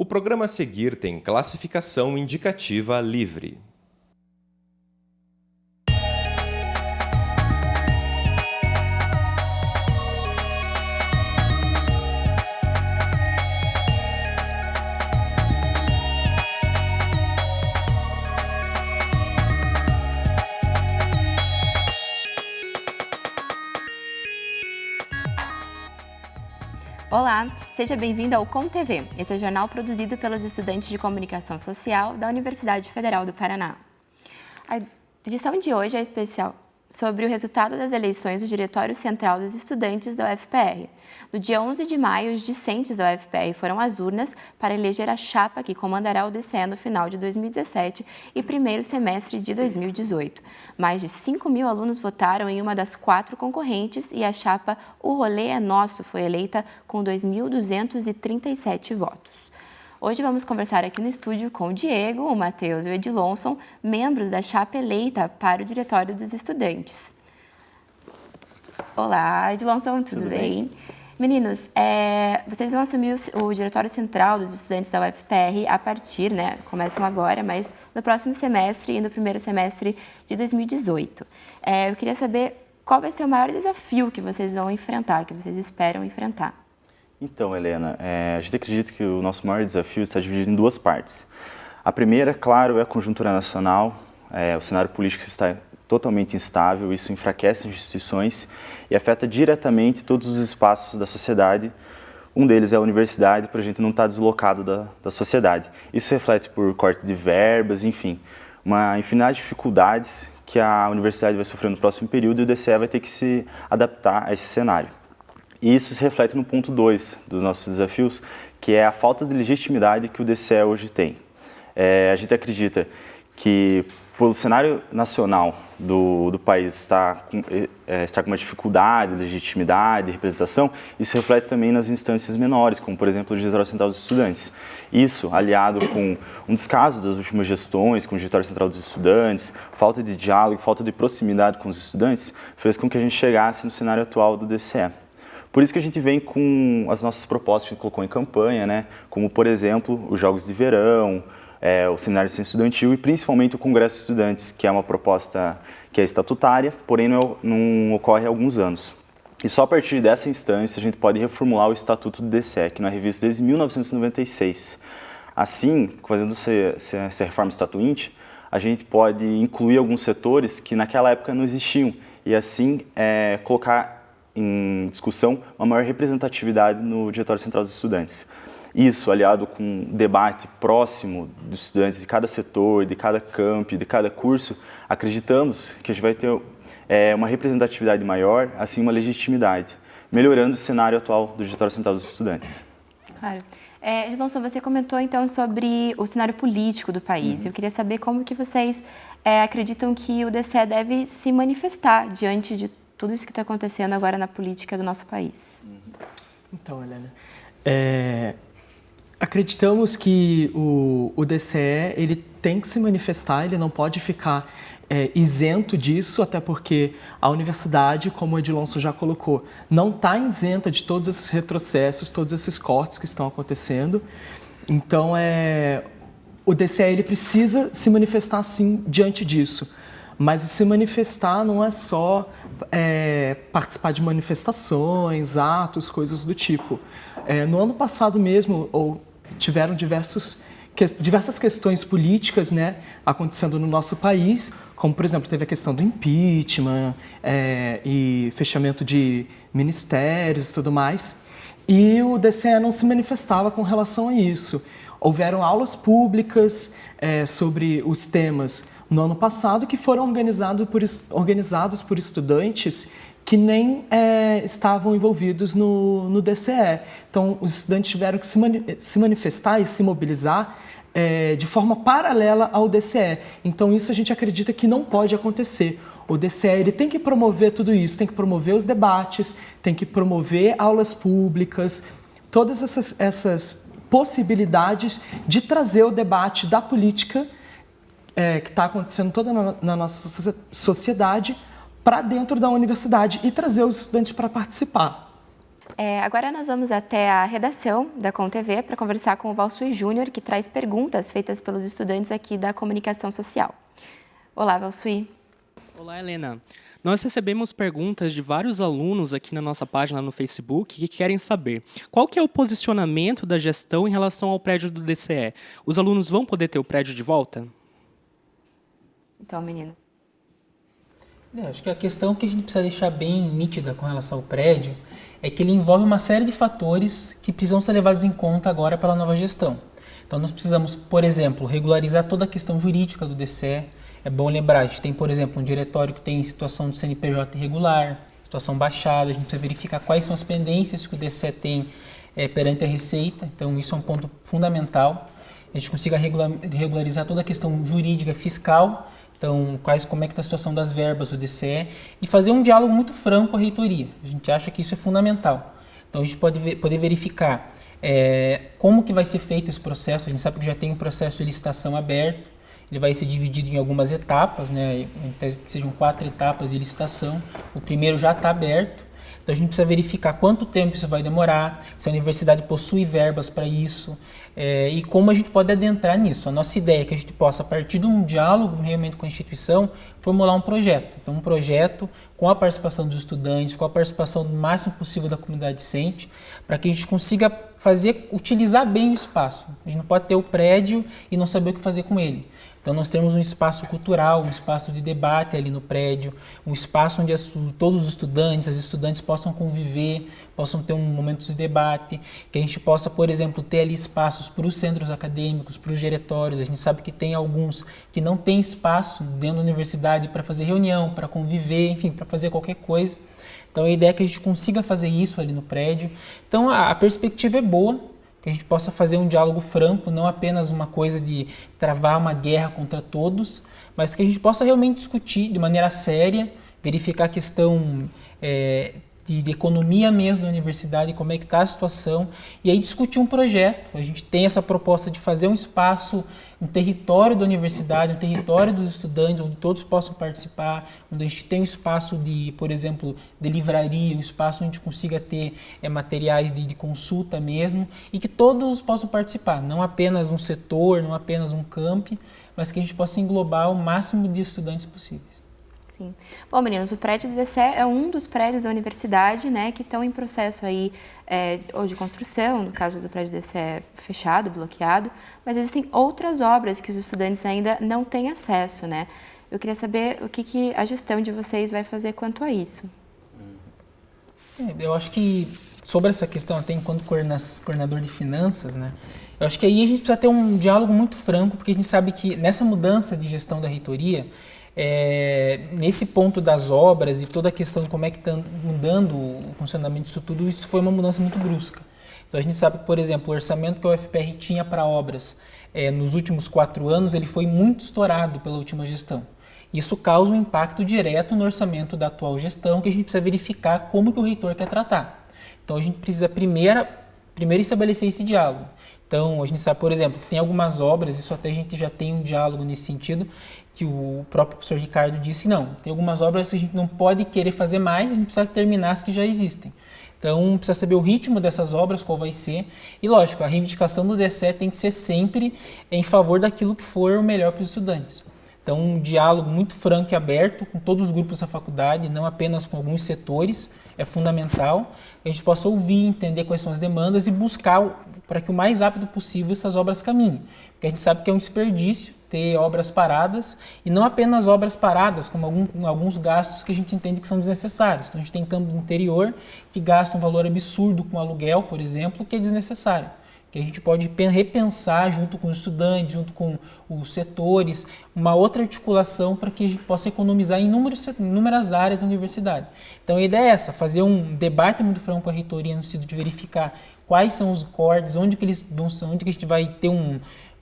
O programa a seguir tem classificação indicativa livre. Olá, seja bem-vindo ao ComTV. Esse é o jornal produzido pelos estudantes de Comunicação Social da Universidade Federal do Paraná. A edição de hoje é especial sobre o resultado das eleições do Diretório Central dos Estudantes da UFPR. No dia 11 de maio, os discentes da UFPR foram às urnas para eleger a chapa que comandará o DCE no final de 2017 e primeiro semestre de 2018. Mais de 5.000 alunos votaram em uma das 4 concorrentes e a chapa O Rolê é Nosso foi eleita com 2.237 votos. Hoje vamos conversar aqui no estúdio com o Diego, o Matheus e o Edilonson, membros da chapa eleita para o Diretório dos Estudantes. Olá, Edilonson, tudo bem? Meninos, vocês vão assumir o Diretório Central dos Estudantes da UFPR a partir, começam agora, mas no próximo semestre e no primeiro semestre de 2018. Eu queria saber qual vai ser o maior desafio que vocês vão enfrentar, que vocês esperam enfrentar. Então, Helena, a gente acredita que o nosso maior desafio está dividido em 2 partes. A primeira, claro, é a conjuntura nacional. O cenário político está totalmente instável, isso enfraquece as instituições e afeta diretamente todos os espaços da sociedade. Um deles é a universidade, para a gente não estar deslocado da sociedade. Isso reflete por corte de verbas, enfim, uma infinidade de dificuldades que a universidade vai sofrer no próximo período e o DCE vai ter que se adaptar a esse cenário. E isso se reflete no ponto 2 dos nossos desafios, que é a falta de legitimidade que o DCE hoje tem. A gente acredita que, pelo cenário nacional do país estar com uma dificuldade, legitimidade, representação, isso reflete também nas instâncias menores, como, por exemplo, o Diretório Central dos Estudantes. Isso, aliado com um descaso das últimas gestões, com o Diretório Central dos Estudantes, falta de diálogo, falta de proximidade com os estudantes, fez com que a gente chegasse no cenário atual do DCE. Por isso que a gente vem com as nossas propostas que a gente colocou em campanha, como, por exemplo, os Jogos de Verão, o Seminário de Ciência Estudantil e principalmente o Congresso de Estudantes, que é uma proposta que é estatutária, porém não ocorre há alguns anos. E só a partir dessa instância a gente pode reformular o Estatuto do DCE, que não é revisto desde 1996. Assim, fazendo essa reforma estatuinte, a gente pode incluir alguns setores que naquela época não existiam e assim colocar em discussão uma maior representatividade no Diretório Central dos Estudantes. Isso, aliado com um debate próximo dos estudantes de cada setor, de cada campo, de cada curso, acreditamos que a gente vai ter uma representatividade maior, assim uma legitimidade, melhorando o cenário atual do Diretório Central dos Estudantes. Claro. Edilonson, você comentou então sobre o cenário político do país. Eu queria saber como que vocês acreditam que o DCE deve se manifestar diante de tudo isso que está acontecendo agora na política do nosso país. Então, Helena, acreditamos que o DCE ele tem que se manifestar, ele não pode ficar isento disso, até porque a universidade, como o Edilonson já colocou, não está isenta de todos esses retrocessos, todos esses cortes que estão acontecendo. Então, o DCE ele precisa se manifestar, sim, diante disso. Mas o se manifestar não é só participar de manifestações, atos, coisas do tipo. No ano passado mesmo, tiveram diversas questões políticas acontecendo no nosso país, como, por exemplo, teve a questão do impeachment e fechamento de ministérios e tudo mais. E o DCE não se manifestava com relação a isso. Houveram aulas públicas sobre os temas no ano passado, que foram organizados por estudantes que nem estavam envolvidos no DCE. Então, os estudantes tiveram que se manifestar e se mobilizar de forma paralela ao DCE. Então, isso a gente acredita que não pode acontecer. O DCE ele tem que promover tudo isso, tem que promover os debates, tem que promover aulas públicas, todas essas possibilidades de trazer o debate da política que está acontecendo toda na nossa sociedade para dentro da universidade e trazer os estudantes para participar. Agora nós vamos até a redação da ComTV para conversar com o Valsui Júnior, que traz perguntas feitas pelos estudantes aqui da comunicação social. Olá, Valsui. Olá, Helena. Nós recebemos perguntas de vários alunos aqui na nossa página no Facebook que querem saber qual que é o posicionamento da gestão em relação ao prédio do DCE. Os alunos vão poder ter o prédio de volta? Então, meninos. Acho que a questão que a gente precisa deixar bem nítida com relação ao prédio é que ele envolve uma série de fatores que precisam ser levados em conta agora pela nova gestão. Então, nós precisamos, por exemplo, regularizar toda a questão jurídica do DCE. É bom lembrar, a gente tem, por exemplo, um diretório que tem situação de CNPJ irregular, situação baixada, a gente precisa verificar quais são as pendências que o DCE tem perante a Receita, então isso é um ponto fundamental. A gente consiga regularizar toda a questão jurídica fiscal, então como é que está a situação das verbas do DCE e fazer um diálogo muito franco com a reitoria. A gente acha que isso é fundamental. Então a gente pode poder verificar como que vai ser feito esse processo. A gente sabe que já tem um processo de licitação aberto, ele vai ser dividido em algumas etapas, né? Em tese que sejam 4 etapas de licitação. O primeiro já está aberto, então a gente precisa verificar quanto tempo isso vai demorar, se a universidade possui verbas para isso e como a gente pode adentrar nisso. A nossa ideia é que a gente possa, a partir de um diálogo realmente com a instituição, formular um projeto. Então, um projeto com a participação dos estudantes, com a participação do máximo possível da comunidade docente, para que a gente consiga utilizar bem o espaço. A gente não pode ter o prédio e não saber o que fazer com ele. Então, nós temos um espaço cultural, um espaço de debate ali no prédio, um espaço onde todos os estudantes, as estudantes possam conviver, possam ter um momento de debate, que a gente possa, por exemplo, ter ali espaços para os centros acadêmicos, para os diretórios. A gente sabe que tem alguns que não têm espaço dentro da universidade para fazer reunião, para conviver, enfim, para fazer qualquer coisa. Então, a ideia é que a gente consiga fazer isso ali no prédio. Então, a perspectiva é boa, que a gente possa fazer um diálogo franco, não apenas uma coisa de travar uma guerra contra todos, mas que a gente possa realmente discutir de maneira séria, verificar a questão de economia mesmo da universidade, como é que está a situação, e aí discutir um projeto. A gente tem essa proposta de fazer um espaço, um território da universidade, um território dos estudantes, onde todos possam participar, onde a gente tem um espaço de, por exemplo, de livraria, um espaço onde a gente consiga ter materiais de consulta mesmo, e que todos possam participar, não apenas um setor, não apenas um camp, mas que a gente possa englobar o máximo de estudantes possíveis. Sim. Bom, meninos, o prédio do DCE é um dos prédios da universidade, né, que estão em processo aí, ou de construção, no caso do prédio do DCE fechado, bloqueado, mas existem outras obras que os estudantes ainda não têm acesso, né? Eu queria saber o que a gestão de vocês vai fazer quanto a isso. Eu acho que sobre essa questão, até enquanto coordenador de finanças, né, eu acho que aí a gente precisa ter um diálogo muito franco, porque a gente sabe que nessa mudança de gestão da reitoria, nesse ponto das obras e toda a questão de como é que está mudando o funcionamento disso tudo, isso foi uma mudança muito brusca. Então a gente sabe que, por exemplo, o orçamento que a UFPR tinha para obras nos últimos 4 anos, ele foi muito estourado pela última gestão. Isso causa um impacto direto no orçamento da atual gestão, que a gente precisa verificar como que o reitor quer tratar. Então a gente precisa primeiro estabelecer esse diálogo. Então a gente sabe, por exemplo, que tem algumas obras, isso até a gente já tem um diálogo nesse sentido, que o próprio professor Ricardo disse, não, tem algumas obras que a gente não pode querer fazer mais, a gente precisa terminar as que já existem. Então, precisa saber o ritmo dessas obras, qual vai ser. E, lógico, a reivindicação do DCE tem que ser sempre em favor daquilo que for o melhor para os estudantes. Então, um diálogo muito franco e aberto com todos os grupos da faculdade, não apenas com alguns setores, é fundamental. A gente possa ouvir, entender quais são as demandas e buscar para que o mais rápido possível essas obras caminhem. Porque a gente sabe que é um desperdício ter obras paradas, e não apenas obras paradas, como alguns gastos que a gente entende que são desnecessários. Então, a gente tem campos do interior que gastam um valor absurdo com aluguel, por exemplo, que é desnecessário. Que a gente pode repensar junto com os estudantes, junto com os setores, uma outra articulação para que a gente possa economizar em inúmeras áreas da universidade. Então, a ideia é essa, fazer um debate muito franco com a reitoria no sentido de verificar quais são os cortes, onde que a gente vai ter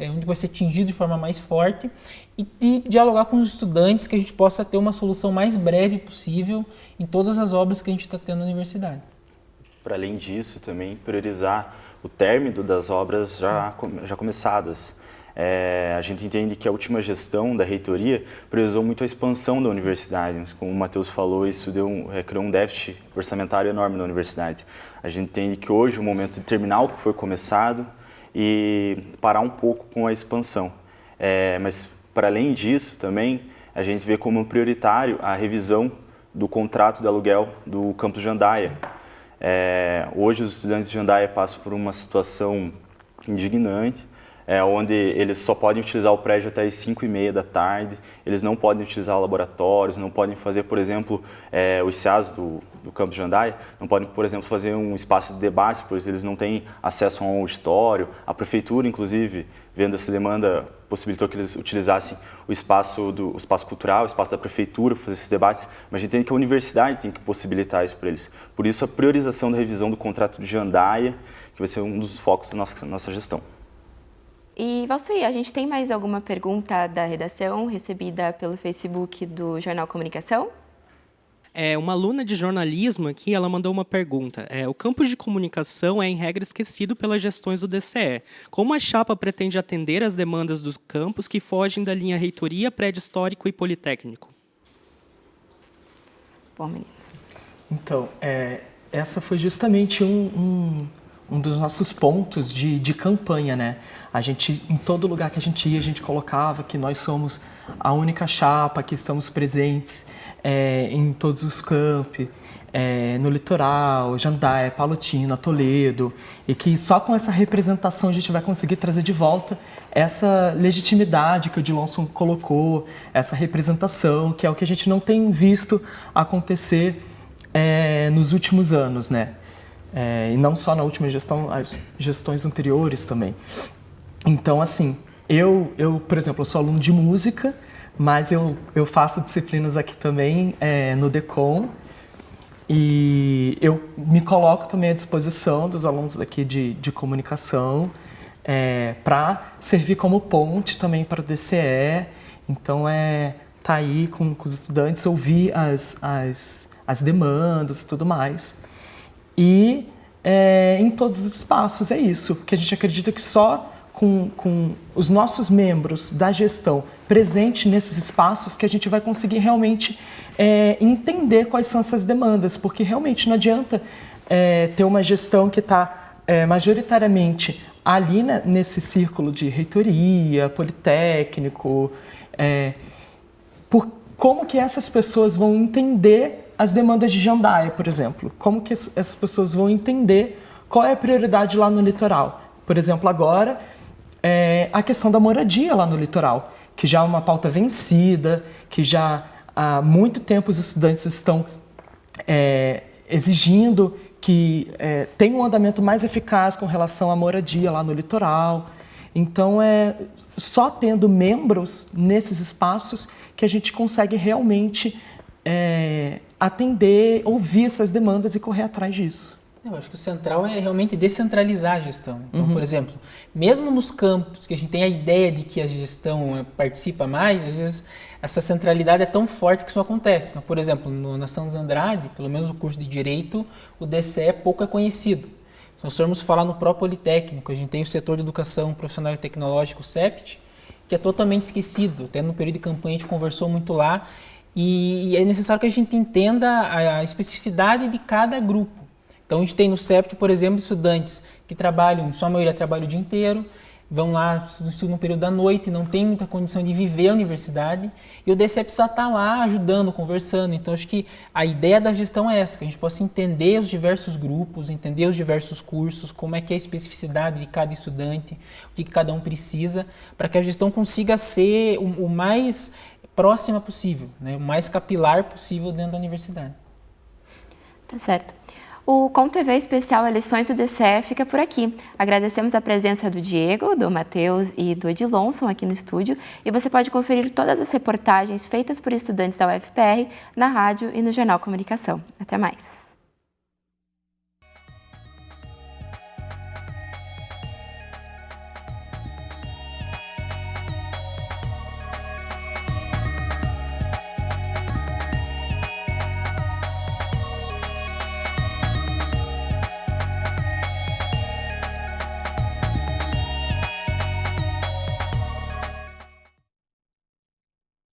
onde vai ser atingido de forma mais forte e de dialogar com os estudantes que a gente possa ter uma solução mais breve possível em todas as obras que a gente está tendo na universidade. Para além disso, também priorizar o término das obras já começadas. A gente entende que a última gestão da reitoria priorizou muito a expansão da universidade. Como o Matheus falou, isso criou um déficit orçamentário enorme na universidade. A gente entende que hoje é o momento de terminar o que foi começado e parar um pouco com a expansão. Mas, para além disso, também, a gente vê como prioritário a revisão do contrato de aluguel do campus Jandaia. Hoje, os estudantes de Jandaia passam por uma situação indignante, onde eles só podem utilizar o prédio até as 5h30 da tarde, eles não podem utilizar laboratórios, não podem fazer, por exemplo, os CEAs do campus Jandaia, não podem, por exemplo, fazer um espaço de debate, pois eles não têm acesso a um auditório. A prefeitura, inclusive, vendo essa demanda, possibilitou que eles utilizassem o espaço cultural, o espaço da prefeitura para fazer esses debates, mas a gente entende que a universidade tem que possibilitar isso para eles. Por isso, a priorização da revisão do contrato de Jandaia, que vai ser um dos focos da nossa gestão. E, Valsuí, a gente tem mais alguma pergunta da redação recebida pelo Facebook do Jornal Comunicação? Uma aluna de jornalismo aqui, ela mandou uma pergunta. O campus de comunicação é, em regra, esquecido pelas gestões do DCE. Como a chapa pretende atender às demandas dos campus que fogem da linha reitoria, prédio histórico e politécnico? Bom, meninas. Então, essa foi justamente um dos nossos pontos de campanha, né? A gente, em todo lugar que a gente ia, a gente colocava que nós somos a única chapa que estamos presentes em todos os campi, no litoral, Jandaia, Palotina, Toledo, e que só com essa representação a gente vai conseguir trazer de volta essa legitimidade que o Dilonson colocou, essa representação, que é o que a gente não tem visto acontecer nos últimos anos, né? E não só na última gestão, as gestões anteriores também. Então, assim, eu por exemplo, eu sou aluno de música, mas eu faço disciplinas aqui também no DECOM, e eu me coloco também à disposição dos alunos aqui de comunicação para servir como ponte também para o DCE. Então, tá aí com os estudantes, ouvir as demandas e tudo mais. E em todos os espaços, é isso, porque a gente acredita que só com os nossos membros da gestão presentes nesses espaços que a gente vai conseguir realmente entender quais são essas demandas, porque realmente não adianta ter uma gestão que está majoritariamente ali, né, nesse círculo de reitoria, politécnico, como que essas pessoas vão entender as demandas de Jandaia, por exemplo? Como que essas pessoas vão entender qual é a prioridade lá no litoral? Por exemplo, agora, a questão da moradia lá no litoral, que já é uma pauta vencida, que já há muito tempo os estudantes estão exigindo que tenha um andamento mais eficaz com relação à moradia lá no litoral. Então, só tendo membros nesses espaços que a gente consegue realmente atender, ouvir essas demandas e correr atrás disso. Eu acho que o central é realmente descentralizar a gestão. Então, por exemplo, mesmo nos campos que a gente tem a ideia de que a gestão participa mais, às vezes essa centralidade é tão forte que isso não acontece. Então, por exemplo, na São Andrade, pelo menos o curso de Direito, o DCE pouco é conhecido. Se nós formos falar no próprio Politécnico, a gente tem o setor de Educação Profissional e Tecnológico, o CEPT, que é totalmente esquecido. Até no período de campanha a gente conversou muito lá, e é necessário que a gente entenda a especificidade de cada grupo. Então, a gente tem no CEPT, por exemplo, estudantes que trabalham, sua maioria trabalha o dia inteiro, vão lá, estudam no período da noite, não tem muita condição de viver a universidade, e o DCE precisa estar lá ajudando, conversando. Então, acho que a ideia da gestão é essa, que a gente possa entender os diversos grupos, entender os diversos cursos, como é que é a especificidade de cada estudante, o que cada um precisa, para que a gestão consiga ser o mais próxima possível, né? O mais capilar possível dentro da universidade. Tá certo. O ComTV especial Eleições do DCE fica por aqui. Agradecemos a presença do Diego, do Matheus e do Edilonson aqui no estúdio. E você pode conferir todas as reportagens feitas por estudantes da UFPR na rádio e no Jornal Comunicação. Até mais.